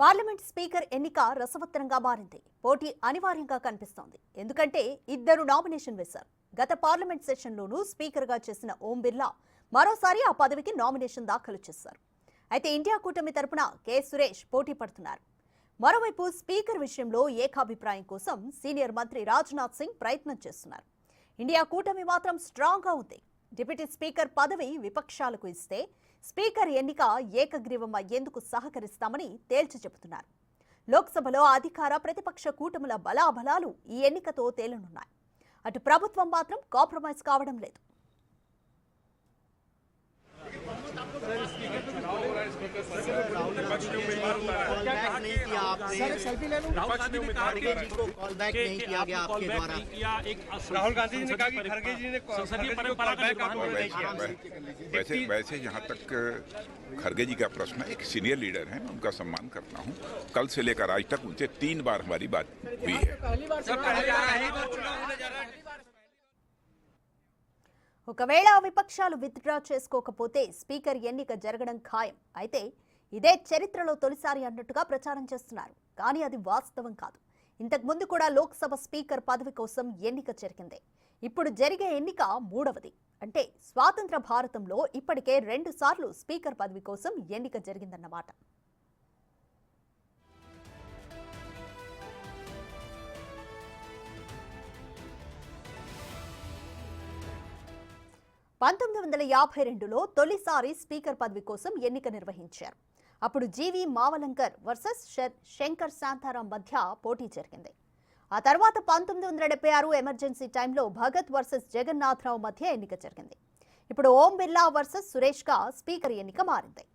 Parliament speaker ఎన్నిక రసవత్తరంగా మారింది. పోటీ అనివార్యంగా కనిపిస్తోంది. ఎందుకంటే ఇద్దరు నామినేషన్ వేశారు. గత పార్లమెంట్ సెషన్లోనూ స్పీకర్గా చేసిన ఓం బిర్లా మరోసారి ఆ పదవికి నామినేషన్ దాఖలు చేశారు. అయితే ఇండియా కూటమి తరపున కె సురేష్ పోటీ పడుతున్నారు. మరోవైపు స్పీకర్ విషయంలో ఏకాభిప్రాయం కోసం సీనియర్ మంత్రి రాజ్నాథ్ సింగ్ ప్రయత్నం చేస్తున్నారు. ఇండియా కూటమి మాత్రం స్ట్రాంగ్గా ఉంది. డిప్యూటీ స్పీకర్ పదవి విపక్షాలకు ఇస్తే స్పీకర్ ఎన్నిక ఏకగ్రీవం అయ్యేందుకు సహకరిస్తామని తేల్చి చెబుతున్నారు. లోక్సభలో అధికార ప్రతిపక్ష కూటముల బలాబలాలు ఈ ఎన్నికతో తేలనున్నాయి. అటు ప్రభుత్వం మాత్రం కాంప్రమైజ్ కావడం లేదు. राहुल गांधी जी ने कहा कि खड़गे जी ने संसदीय परंपरा का निर्वहन वैसे जहाँ तक खड़गे जी का प्रश्न है, एक सीनियर लीडर हैं, मैं उनका सम्मान करता हूँ। कल से लेकर आज तक उनसे 3 बार हमारी बात हुई है। ఒకవేళ విపక్షాలు విత్డ్రా చేసుకోకపోతే స్పీకర్ ఎన్నిక జరగడం ఖాయం. అయితే ఇదే చరిత్రలో తొలిసారి అన్నట్టుగా ప్రచారం చేస్తున్నారు. కానీ అది వాస్తవం కాదు. ఇంతకు ముందు కూడా లోక్సభ స్పీకర్ పదవి కోసం ఎన్నిక జరిగింది. ఇప్పుడు జరిగే ఎన్నిక మూడవది. అంటే స్వాతంత్ర భారతంలో ఇప్పటికే 2 సార్లు స్పీకర్ పదవి కోసం ఎన్నిక జరిగిందన్నమాట. (1952లో తొలిసారి స్పీకర్ పదవి కోసం ఎన్నిక నిర్వహించారు. అప్పుడు జీవి మావలంకర్ వర్సెస్ శంకర్ శాంతారాం మధ్య పోటీ జరిగింది. ఆ తర్వాత 1976 ఎమర్జెన్సీ టైంలో భగత్ వర్సెస్ జగన్నాథరావు మధ్య ఎన్నిక జరిగింది. ఇప్పుడు ఓం బిర్లా వర్సెస్ సురేష్గా స్పీకర్ ఎన్నిక మారింది.